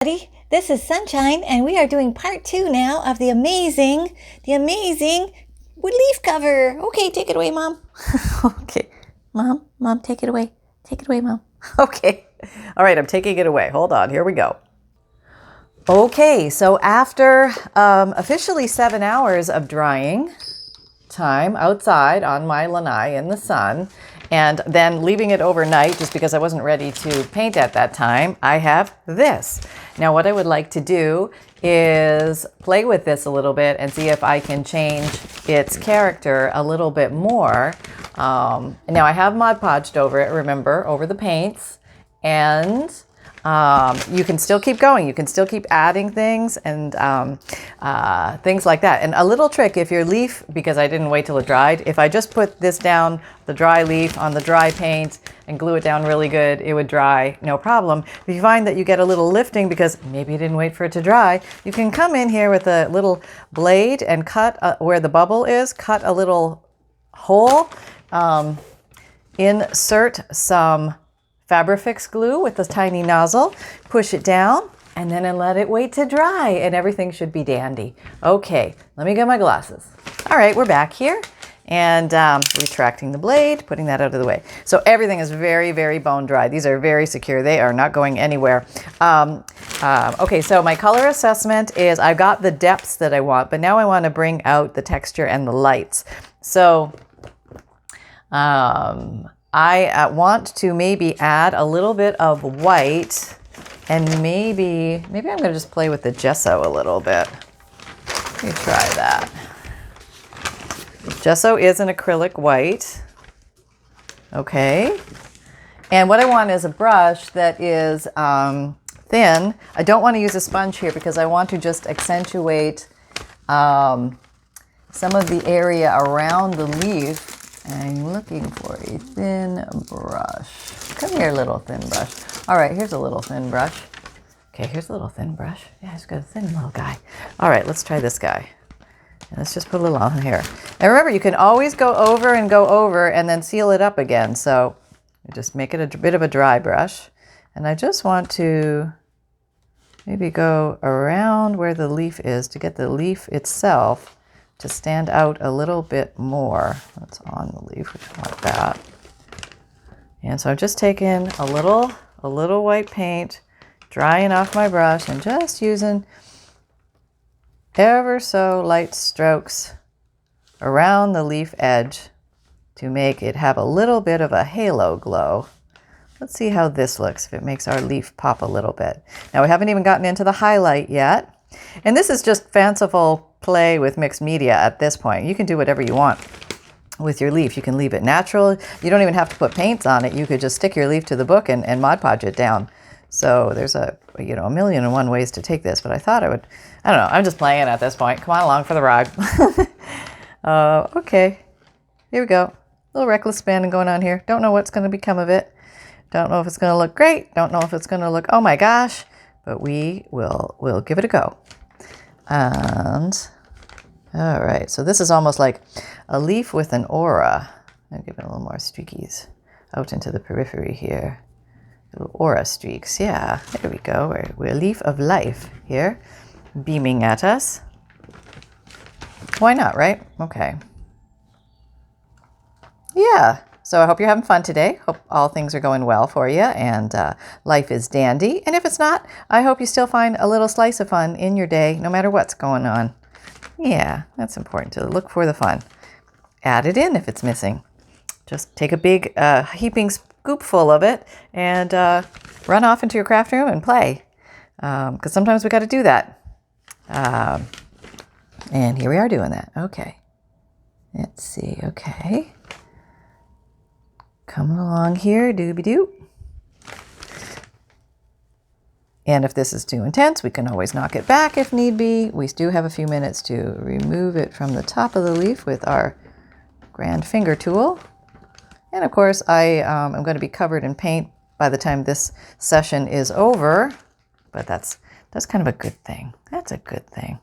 This is Sunshine, and we are doing part 2 now of the amazing leaf cover. Okay, take it away, Mom. Okay, Mom, take it away. Take it away, Mom. Okay. All right, I'm taking it away. Hold on. Here we go. Okay, so after officially 7 hours of drying time outside on my lanai in the sun, and then leaving it overnight just because I wasn't ready to paint at that time, I have this. Now what I would like to do is play with this a little bit and see if I can change its character a little bit more. Now I have Mod Podged over it, remember, over the paints, and you can still keep going. You can still keep adding things and things like that. And a little trick, if your leaf, because I didn't wait till it dried, if I just put this down, the dry leaf on the dry paint and glue it down really good, it would dry no problem. If you find that you get a little lifting because maybe you didn't wait for it to dry, you can come in here with a little blade and cut where the bubble is, cut a little hole, insert some Fabrifix glue with this tiny nozzle, push it down, and then let it wait to dry, and everything should be dandy. Okay, let me get my glasses. All right, we're back here, and retracting the blade, putting that out of the way. So everything is very, very bone dry. These are very secure. They are not going anywhere. Okay, so my color assessment is I've got the depths that I want, but now I want to bring out the texture and the lights. So I want to maybe add a little bit of white, and maybe I'm going to just play with the gesso a little bit. Let me try that. Gesso is an acrylic white. Okay. And what I want is a brush that is thin. I don't want to use a sponge here because I want to just accentuate some of the area around the leaf. I'm looking for a thin brush. Come here, little thin brush. All right, here's a little thin brush. Okay, here's a little thin brush. Yeah, it's got a thin little guy. All right, let's try this guy. And let's just put a little on here. And remember, you can always go over and then seal it up again. So just make it a bit of a dry brush. And I just want to maybe go around where the leaf is to get the leaf itself to stand out a little bit more. That's on the leaf, which I want that. And so I'm just taking a little white paint, drying off my brush, and just using ever so light strokes around the leaf edge to make it have a little bit of a halo glow. Let's see how this looks, if it makes our leaf pop a little bit. Now we haven't even gotten into the highlight yet. And this is just fanciful play with mixed media at this point. You can do whatever you want with your leaf. You can leave it natural. You don't even have to put paints on it. You could just stick your leaf to the book and Mod Podge it down. So there's a million and one ways to take this, but I thought I don't know, I'm just playing at this point. Come on along for the ride. Okay, here we go. A little reckless spin going on here. Don't know what's going to become of it. Don't know if it's going to look great. Don't know if it's going to look, oh my gosh, but we'll give it a go. And all right, so this is almost like a leaf with an aura. I'll give it a little more streakies out into the periphery here. Little aura streaks, yeah, there we go. We're a leaf of life here, beaming at us. Why not, right? Okay. Yeah, so I hope you're having fun today. Hope all things are going well for you and life is dandy. And if it's not, I hope you still find a little slice of fun in your day, no matter what's going on. Yeah, that's important to look for the fun. Add it in if it's missing. Just take a big heaping scoop full of it and run off into your craft room and play. Because sometimes we got to do that. And here we are doing that. Okay. Let's see. Okay. Coming along here, doobie-doo. And if this is too intense, we can always knock it back if need be. We do have a few minutes to remove it from the top of the leaf with our grand finger tool. And of course, I am going to be covered in paint by the time this session is over. But that's kind of a good thing. That's a good thing.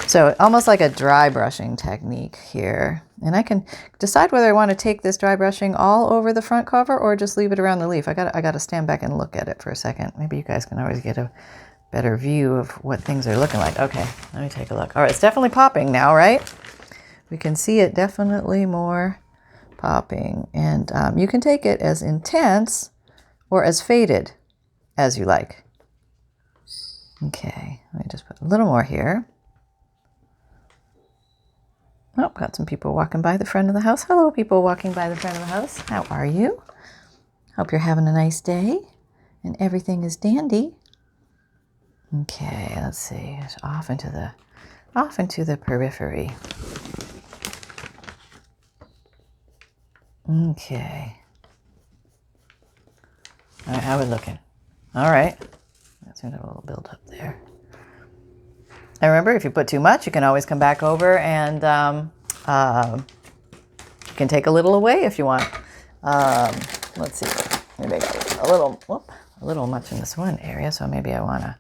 So almost like a dry brushing technique here. And I can decide whether I want to take this dry brushing all over the front cover or just leave it around the leaf. I got to stand back and look at it for a second. Maybe you guys can always get a better view of what things are looking like. Okay, let me take a look. All right, it's definitely popping now, right? We can see it definitely more popping. And you can take it as intense or as faded as you like. Okay, let me just put a little more here. Oh, got some people walking by the front of the house. Hello, people walking by the front of the house. How are you? Hope you're having a nice day and everything is dandy. Okay, let's see. It's off into the periphery. Okay. All right, how are we looking? All right. That's a little build up there. And remember, if you put too much, you can always come back over and you can take a little away if you want. Let's see. Maybe I got a little much in this one area, so maybe I want to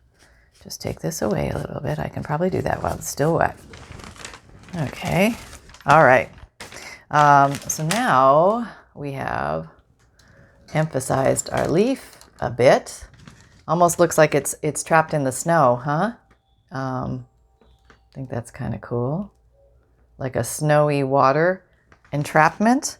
just take this away a little bit. I can probably do that while it's still wet. Okay. All right. So now we have emphasized our leaf a bit. Almost looks like it's trapped in the snow, huh? I think that's kind of cool. Like a snowy water entrapment.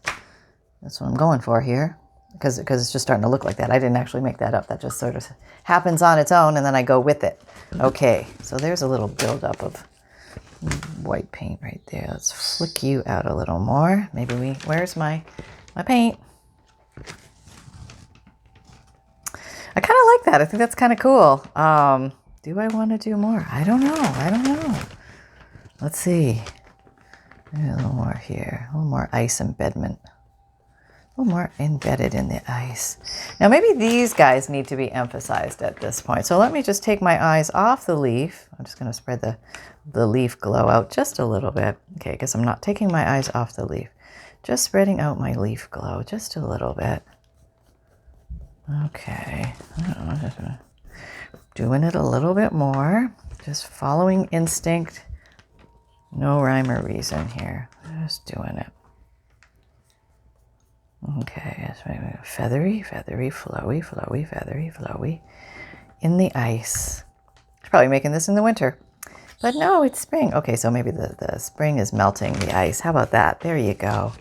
That's what I'm going for here. Because it's just starting to look like that. I didn't actually make that up. That just sort of happens on its own and then I go with it. Okay, so there's a little buildup of white paint right there. Let's flick you out a little more. Where's my paint? I kind of like that. I think that's kind of cool. Do I want to do more? I don't know. Let's see. Maybe a little more here. A little more ice embedment. A little more embedded in the ice. Now maybe these guys need to be emphasized at this point. So let me just take my eyes off the leaf. I'm just going to spread the leaf glow out just a little bit. Okay, I guess I'm not taking my eyes off the leaf. Just spreading out my leaf glow just a little bit. Okay. Just doing it a little bit more. Just following instinct. No rhyme or reason here. Just doing it. Okay, feathery, flowy, feathery, flowy. In the ice. It's probably making this in the winter. But no, it's spring. Okay, so maybe the spring is melting the ice. How about that? There you go.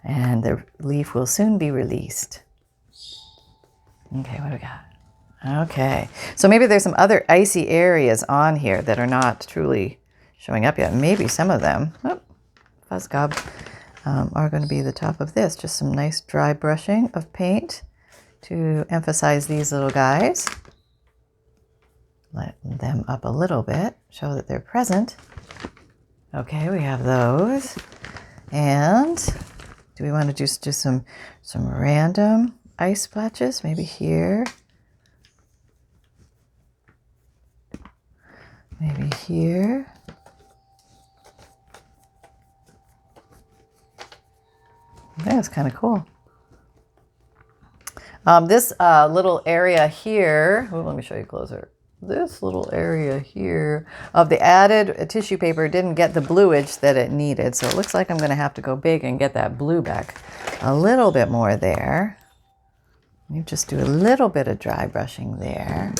And the leaf will soon be released. Okay, what do we got? Okay, so maybe there's some other icy areas on here that are not truly showing up yet. Maybe some of them, fuzz gob, are going to be the top of this. Just some nice dry brushing of paint to emphasize these little guys. Let them up a little bit, show that they're present. Okay, we have those. And do we want to just do some random ice splotches? Maybe here. Maybe here. That's kind of cool. This little area here, let me show you closer. This little area here of the added tissue paper didn't get the bluage that it needed. So it looks like I'm going to have to go big and get that blue back a little bit more there. You just do a little bit of dry brushing there.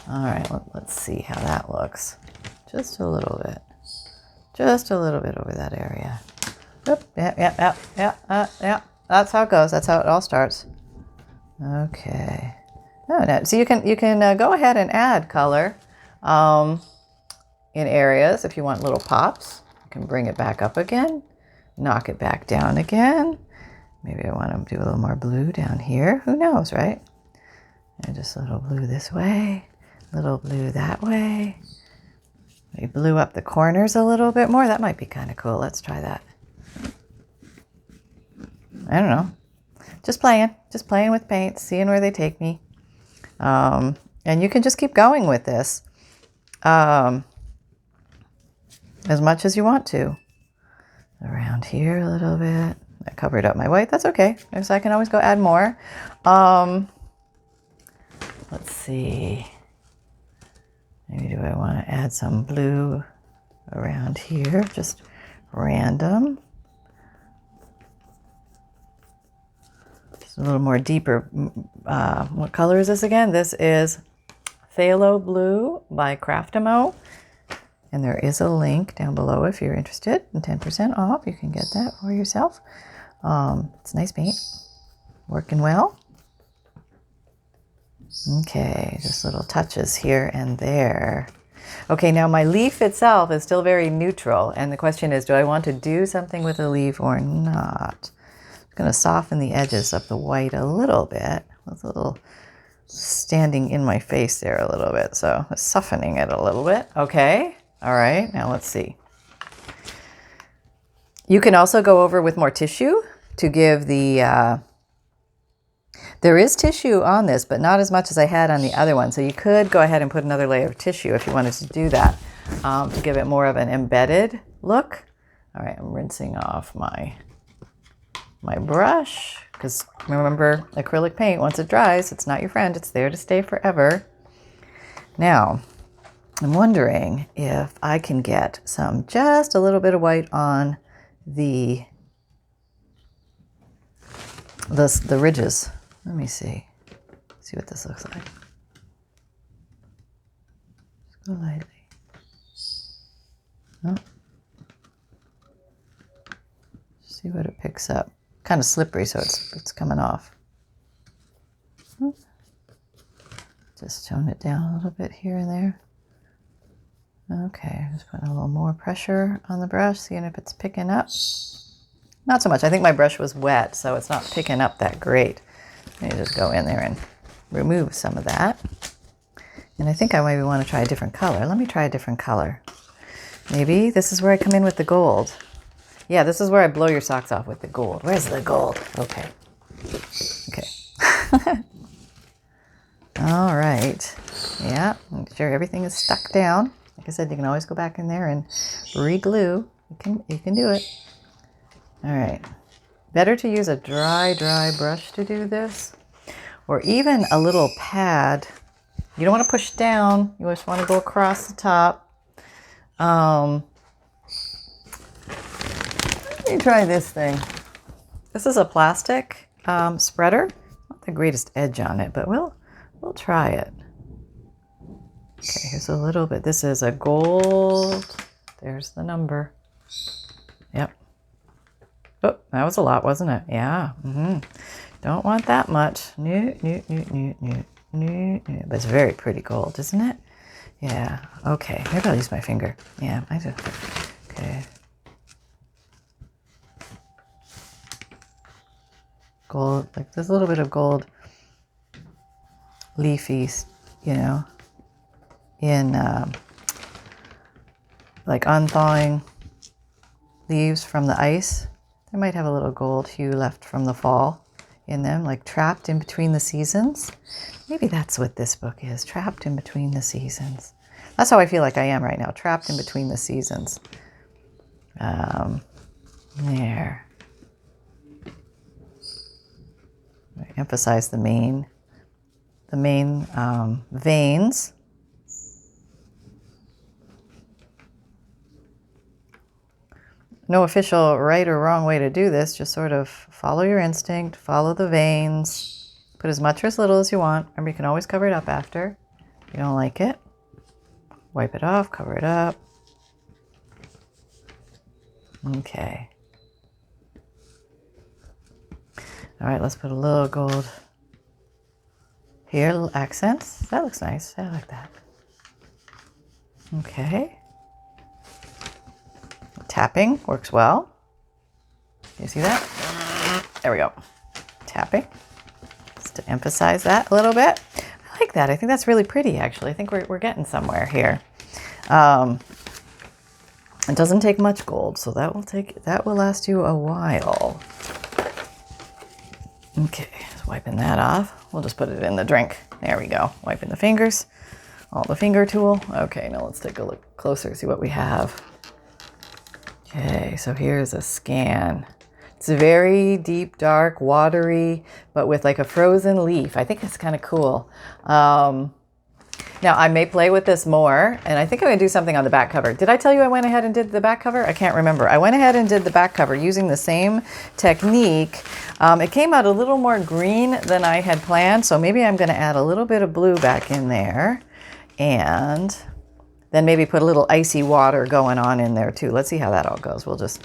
All right, let's see how that looks. Just a little bit. Just a little bit over that area. Oop, yeah. That's how it goes. That's how it all starts. Okay. Oh, no. So you can go ahead and add color in areas if you want little pops. You can bring it back up again, knock it back down again. Maybe I want to do a little more blue down here. Who knows, right? And just a little blue this way, a little blue that way. Maybe blue up the corners a little bit more. That might be kind of cool. Let's try that. I don't know. Just playing with paint, seeing where they take me. And you can just keep going with this as much as you want to. Around here a little bit. I covered up my white. That's okay. So I can always go add more. Let's see. Maybe do I want to add some blue around here, just random. Just a little more deeper. What color is this again? This is Phthalo Blue by Craftimo. And there is a link down below if you're interested, and 10% off. You can get that for yourself. It's nice paint, working well. Okay, just little touches here and there. Okay, now my leaf itself is still very neutral, and the question is, do I want to do something with the leaf or not? I'm going to soften the edges of the white a little bit. It's a little standing in my face there a little bit, so softening it a little bit. Okay, all right, now let's see. You can also go over with more tissue to give the... There is tissue on this, but not as much as I had on the other one. So you could go ahead and put another layer of tissue if you wanted to do that, to give it more of an embedded look. All right, I'm rinsing off my brush, because remember, acrylic paint, once it dries, it's not your friend. It's there to stay forever. Now, I'm wondering if I can get just a little bit of white on the ridges. Let me see what this looks like. Just go lightly. Oh. See what it picks up. Kind of slippery, so it's coming off. Just tone it down a little bit here and there. Okay, just putting a little more pressure on the brush, seeing if it's picking up. Not so much. I think my brush was wet, so it's not picking up that great. Let me just go in there and remove some of that. And I think I maybe want to try a different color. Let me try a different color. Maybe this is where I come in with the gold. Yeah, this is where I blow your socks off with the gold. Where's the gold? Okay. Okay. All right. Yeah, make sure everything is stuck down. Like I said, you can always go back in there and re-glue. You can do it. All right. Better to use a dry brush to do this, or even a little pad. You don't want to push down. You just want to go across the top. Let me try this thing. This is a plastic spreader. Not the greatest edge on it, but we'll try it. Okay, here's a little bit. This is a gold. There's the number. Yep. Oh, that was a lot, wasn't it? Yeah. Don't want that much. No. But it's very pretty gold, isn't it? Yeah. Okay. Maybe I'll use my finger. Yeah, I do. Okay. Gold, like there's a little bit of gold leafy, you know, in like unthawing leaves from the ice. They might have a little gold hue left from the fall in them, like trapped in between the seasons. Maybe that's what this book is, trapped in between the seasons. That's how I feel like I am right now, trapped in between the seasons. There. I emphasize the main veins. No official right or wrong way to do this, just sort of follow your instinct, follow the veins, put as much or as little as you want. Remember, you can always cover it up after if you don't like it. Wipe it off, cover it up. Okay. All right, let's put a little gold here, little accents. That looks nice. I like that. Okay. Tapping works well. You see that? There we go. Tapping. Just to emphasize that a little bit. I like that. I think that's really pretty, actually. I think we're getting somewhere here. It doesn't take much gold, so that will last you a while. Okay, just wiping that off. We'll just put it in the drink. There we go. Wiping the fingers. All the finger tool. Okay, now let's take a look closer, see what we have. Okay, so here's a scan. It's very deep, dark, watery, but with like a frozen leaf. I think it's kind of cool. Now, I may play with this more, and I think I'm going to do something on the back cover. Did I tell you I went ahead and did the back cover? I can't remember. I went ahead and did the back cover using the same technique. It came out a little more green than I had planned, so maybe I'm going to add a little bit of blue back in there, and then maybe put a little icy water going on in there too. Let's see how that all goes. We'll just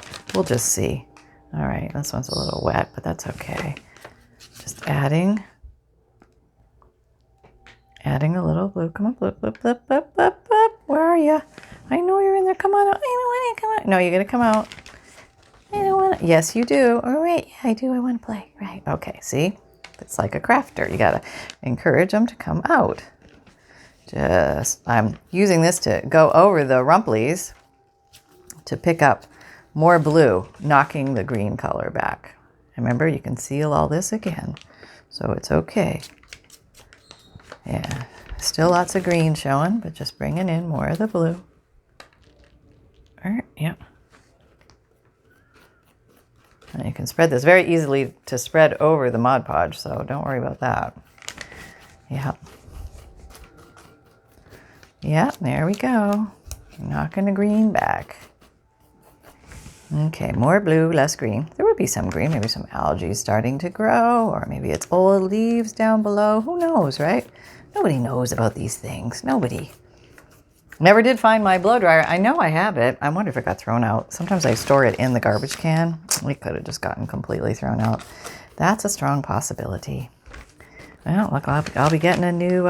see. All right, this one's a little wet, but that's okay. Just adding a little blue. Come on, blip, blip, blip, blip, blip, blip. Where are you? I know you're in there. Come on out. I don't want to come out. No, you're going to come out. I don't want to. Yes, you do. All right. Yeah, I do. I want to play. Right. Okay. See? It's like a crafter. You got to encourage them to come out. I'm using this to go over the rumplies to pick up more blue, knocking the green color back. Remember, you can seal all this again, so it's okay. Yeah, still lots of green showing, but just bringing in more of the blue. Yep. And you can spread this very easily to spread over the Mod Podge, so don't worry about that. Yep. Yep, there we go. Knocking the green back. Okay, more blue, less green. There would be some green, maybe some algae starting to grow, or maybe it's old leaves down below. Who knows, right? Nobody knows about these things. Nobody. Never did find my blow dryer. I know I have it. I wonder if it got thrown out. Sometimes I store it in the garbage can. It could have just gotten completely thrown out. That's a strong possibility. Well, look, I'll be getting a new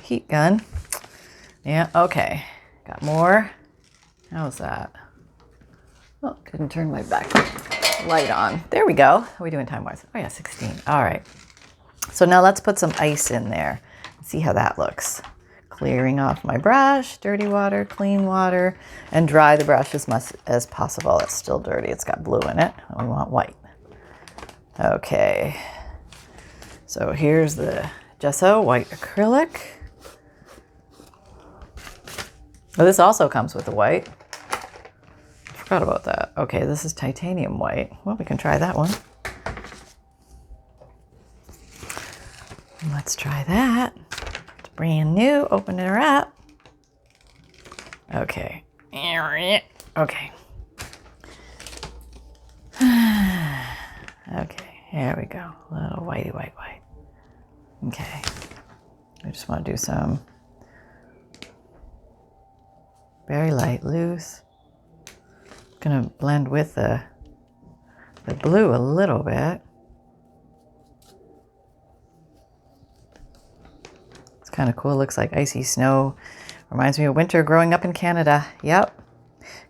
heat gun. Yeah, okay. Got more. How's that? Oh, didn't turn my back light on. There we go. How are we doing time-wise? Oh, yeah, 16. All right. So now let's put some ice in there. See how that looks. Clearing off my brush, dirty water, clean water, and dry the brush as much as possible. It's still dirty. It's got blue in it. We want white. Okay. So here's the gesso, white acrylic. Oh, this also comes with the white. Forgot about that. Okay, this is titanium white. Well, we can try that one. Let's try that. It's brand new. Open her up. Okay. Okay. Okay, here we go. A little whitey, white. Okay. I just want to do some very light, loose. Gonna blend with the blue a little bit. It's kind of cool. Looks like icy snow. Reminds me of winter growing up in Canada. Yep.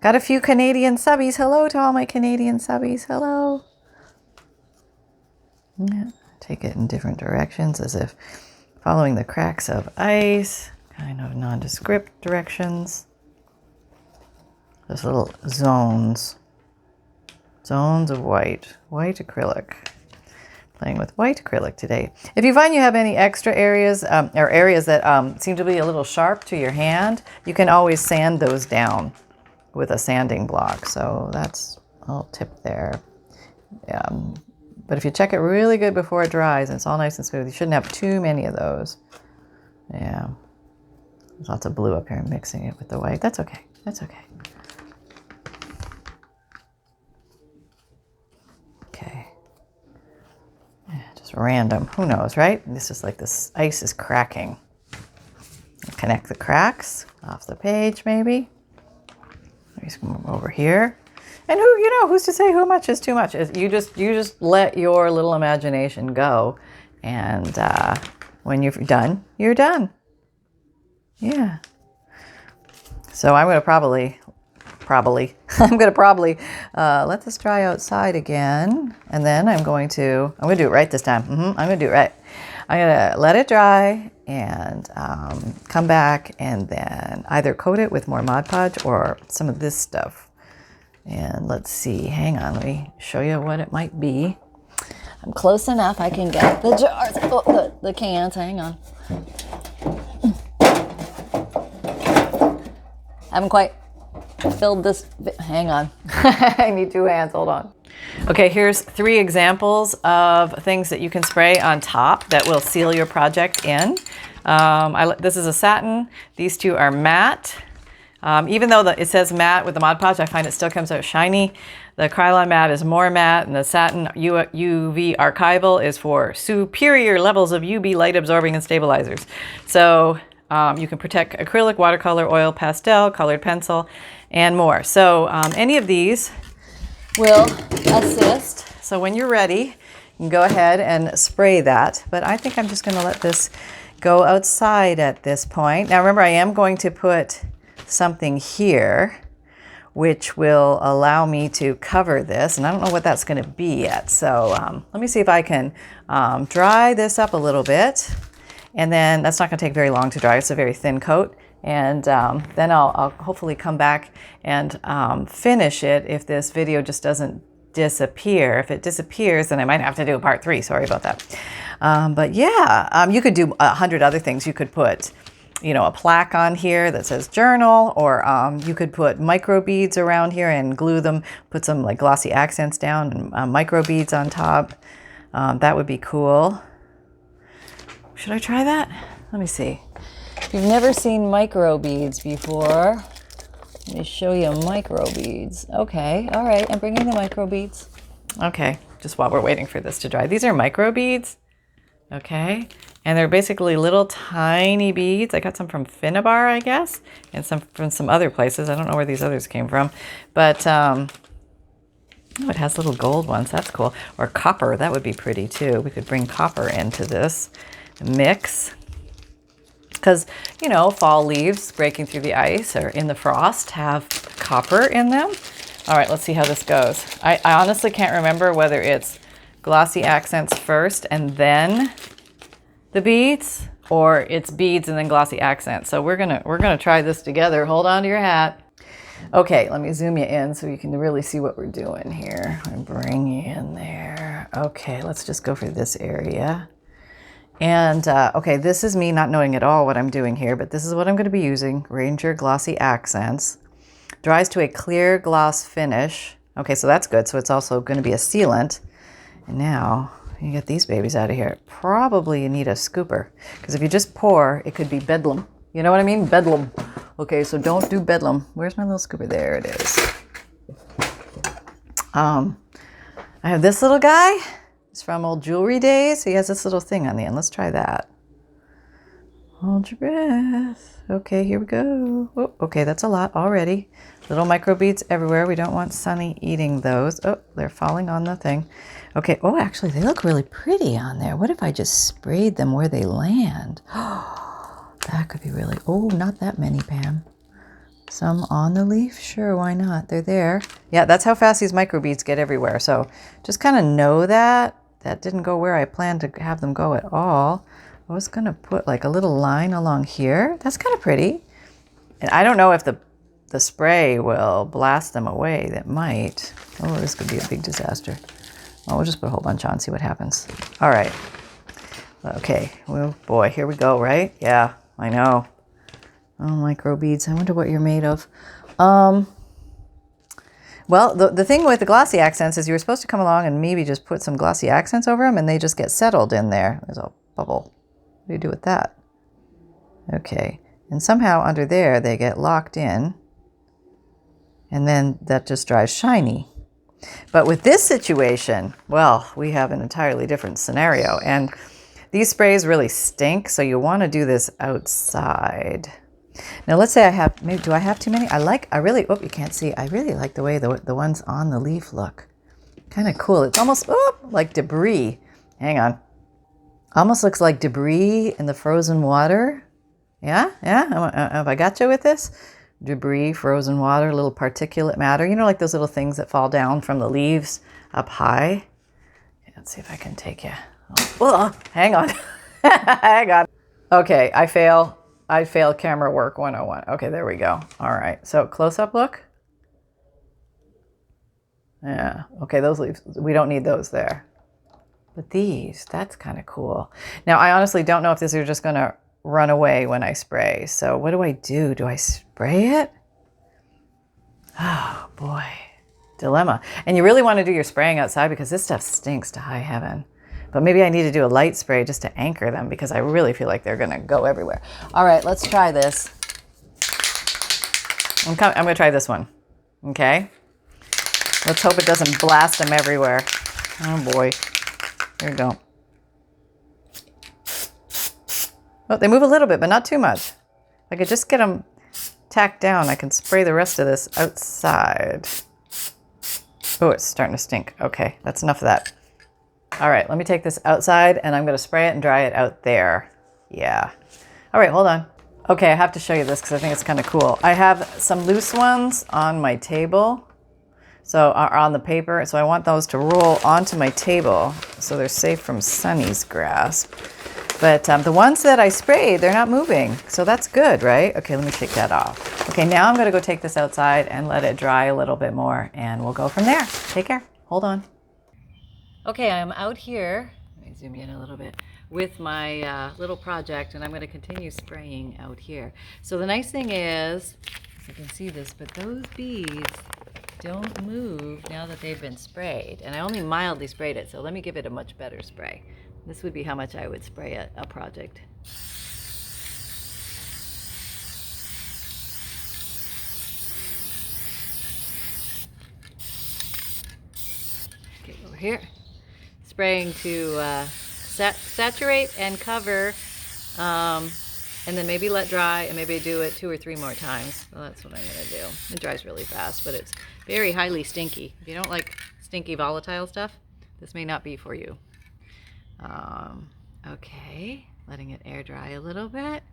Got a few Canadian subbies. Hello to all my Canadian subbies. Hello. Yeah. Take it in different directions as if following the cracks of ice. Kind of nondescript directions. Just little zones of white acrylic. Playing with white acrylic today. If you find you have any extra areas or areas that seem to be a little sharp to your hand, you can always sand those down with a sanding block. So that's a little tip there. But if you check it really good before it dries and it's all nice and smooth, you shouldn't have too many of those. Yeah. There's lots of blue up here, mixing it with the white. That's okay. That's okay. Okay. Yeah, just random. Who knows, right? This is like this ice is cracking. Connect the cracks off the page, maybe. Just come over here. And who's to say how much is too much? You just let your little imagination go. And when you're done, you're done. Yeah. So I'm going to probably let this dry outside again. And then I'm going to do it right this time. I'm going to do it right. I'm going to let it dry and come back and then either coat it with more Mod Podge or some of this stuff. And let's see, hang on, let me show you what it might be. I'm close enough, I can get the jars, the cans, hang on. Haven't quite filled this, hang on. I need 2 hands, hold on. Okay, here's 3 examples of things that you can spray on top that will seal your project in. This is a satin. These two are matte. Even though it says matte with the Mod Podge, I find it still comes out shiny. The Krylon matte is more matte, and the satin UV archival is for superior levels of UV light absorbing and stabilizers. So you can protect acrylic, watercolor, oil, pastel, colored pencil, and more. So any of these will assist. So when you're ready, you can go ahead and spray that. But I think I'm just going to let this go outside at this point. Now remember, I am going to put something here which will allow me to cover this, and I don't know what that's going to be yet. So let me see if I can dry this up a little bit, and then that's not going to take very long to dry. It's a very thin coat, and then I'll hopefully come back and finish it if this video just doesn't disappear. If it disappears, then I might have to do a part 3. Sorry about that. But yeah, you could do 100 other things. You could put, you know, a plaque on here that says journal, or you could put micro beads around here and glue them, put some like glossy accents down and micro beads on top. That would be cool. Should I try that? Let me see. If you've never seen micro beads before, let me show you micro beads. Okay, all right, I'm bringing the micro beads. Okay, just while we're waiting for this to dry. These are micro beads, okay? And they're basically little tiny beads. I got some from Finnabar, I guess, and some from some other places. I don't know where these others came from, but oh, it has little gold ones. That's cool. Or copper, that would be pretty too. We could bring copper into this mix, because, you know, fall leaves breaking through the ice or in the frost have copper in them. All right, let's see how this goes. I honestly can't remember whether it's glossy accents first and then the beads, or it's beads and then glossy accents. So we're gonna try this together. Hold on to your hat. Okay, let me zoom you in so you can really see what we're doing here. I bring you in there. Okay, let's just go for this area. And okay, this is me not knowing at all what I'm doing here, but this is what I'm going to be using. Ranger Glossy Accents. Dries to a clear gloss finish. Okay, so that's good. So it's also going to be a sealant. And now you get these babies out of here. Probably you need a scooper, because if you just pour, it could be bedlam. You know what I mean? Bedlam. Okay, so don't do bedlam. Where's my little scooper? There it is. I have this little guy. It's from old jewelry days. He has this little thing on the end. Let's try that. Hold your breath. Okay, here we go. Oh, okay, that's a lot already. Little micro beads everywhere. We don't want Sunny eating those. Oh, they're falling on the thing. Okay, oh, actually, they look really pretty on there. What if I just sprayed them where they land? Oh, that could be really, oh, not that many, Pam. Some on the leaf? Sure, why not? They're there. Yeah, that's how fast these micro beads get everywhere. So just kind of know that. That didn't go where I planned to have them go at all. I was going to put like a little line along here. That's kind of pretty. And I don't know if the spray will blast them away. That might. Oh, this could be a big disaster. Well, we'll just put a whole bunch on, see what happens. All right. Okay. Well, boy, here we go, right? Yeah, I know. Oh, micro beads. I wonder what you're made of. Well, the thing with the glossy accents is you were supposed to come along and maybe just put some glossy accents over them, and they just get settled in there. There's a bubble. What do you do with that? Okay. And somehow under there they get locked in, and then that just dries shiny. But with this situation, well, we have an entirely different scenario, and these sprays really stink, so you want to do this outside. Now let's say I have, maybe, do I have too many? I really, oh, you can't see. I really like the way the ones on the leaf look. Kind of cool. It's almost, oh, like debris. Hang on. Almost looks like debris in the frozen water. Yeah? Have I got you with this? Debris, frozen water, little particulate matter. You know, like those little things that fall down from the leaves up high. Let's see if I can take you. Oh, hang on. Hang on. Okay, I fail camera work 101. Okay, there we go. All right, so close-up look. Yeah, okay, those leaves, we don't need those there. But these, that's kind of cool. Now, I honestly don't know if these are just going to run away when I spray. So what do I do? Do I spray it? Oh, boy. Dilemma. And you really want to do your spraying outside because this stuff stinks to high heaven. But maybe I need to do a light spray just to anchor them because I really feel like they're going to go everywhere. All right, let's try this. I'm going to try this one. Okay. Let's hope it doesn't blast them everywhere. Oh boy. There we go. Oh, they move a little bit, but not too much. If I could just get them tacked down, I can spray the rest of this outside. Oh, it's starting to stink. Okay, that's enough of that. All right, let me take this outside and I'm going to spray it and dry it out there. Yeah. All right, hold on. Okay, I have to show you this because I think it's kind of cool. I have some loose ones on my table, so are on the paper. So I want those to roll onto my table so they're safe from Sunny's grasp. But the ones that I sprayed, they're not moving. So that's good, right? Okay, let me take that off. Okay, now I'm going to go take this outside and let it dry a little bit more and we'll go from there. Take care. Hold on. Okay, I'm out here. Let me zoom in a little bit. With my little project, and I'm going to continue spraying out here. So the nice thing is, you can see this, but those beads don't move now that they've been sprayed. And I only mildly sprayed it, so let me give it a much better spray. This would be how much I would spray a project. Okay, over here. Spraying to saturate and cover, and then maybe let dry, and maybe do it 2 or 3 more times. So that's what I'm going to do. It dries really fast, but it's very highly stinky. If you don't like stinky volatile stuff, this may not be for you. Okay, letting it air dry a little bit.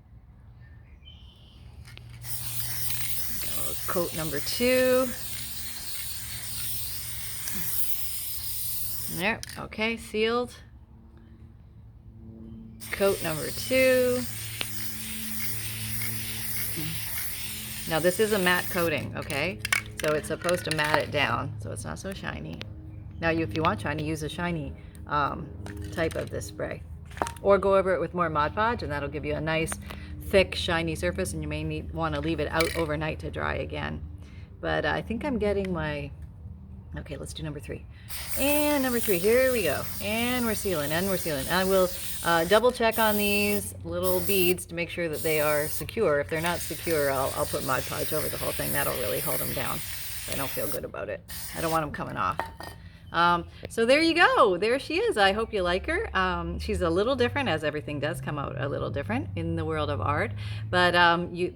Go coat number 2. There, okay, sealed. Coat number 2. Now this is a matte coating, okay? So it's supposed to matte it down so it's not so shiny. Now if you want shiny, use a shiny type of this spray. Or go over it with more Mod Podge and that'll give you a nice thick shiny surface, and you may want to leave it out overnight to dry again. But I think I'm getting my... Okay, let's do number 3. And number 3, here we go. And we're sealing, and we're sealing. I will double check on these little beads to make sure that they are secure. If they're not secure, I'll put Mod Podge over the whole thing. That'll really hold them down. I don't feel good about it. I don't want them coming off. So there you go. There she is. I hope you like her. She's a little different, as everything does come out a little different in the world of art. But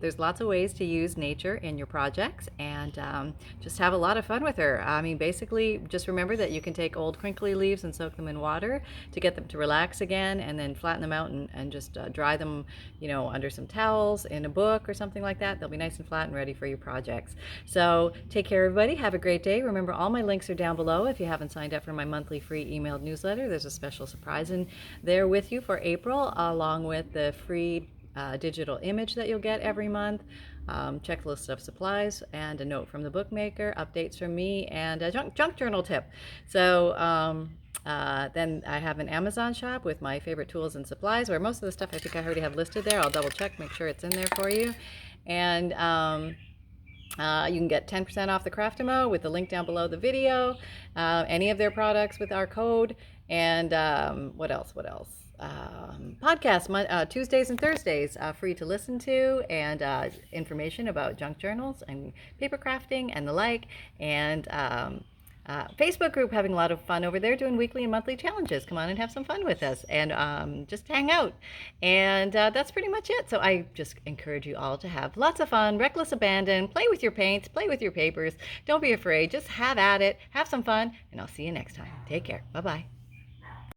there's lots of ways to use nature in your projects, and just have a lot of fun with her. I mean, basically, just remember that you can take old crinkly leaves and soak them in water to get them to relax again, and then flatten them out and just dry them, you know, under some towels in a book or something like that. They'll be nice and flat and ready for your projects. So take care, everybody. Have a great day. Remember, all my links are down below. If you haven't signed up for my monthly free emailed newsletter, there's a special surprise in there with you for April, along with the free digital image that you'll get every month, checklist of supplies, and a note from the bookmaker, updates from me, and a junk journal tip. So then I have an Amazon shop with my favorite tools and supplies, where most of the stuff I think I already have listed there. I'll double check, make sure it's in there for you. And you can get 10% off the Craft-A-Mo with the link down below the video. Any of their products with our code. And what else? Podcasts, Tuesdays and Thursdays, free to listen to, and information about junk journals and paper crafting and the like. And Facebook group, having a lot of fun over there, doing weekly and monthly challenges. Come on and have some fun with us, and just hang out. And that's pretty much it. So I just encourage you all to have lots of fun, reckless abandon, play with your paints, play with your papers. Don't be afraid. Just have at it, have some fun, and I'll see you next time. Take care. Bye-bye.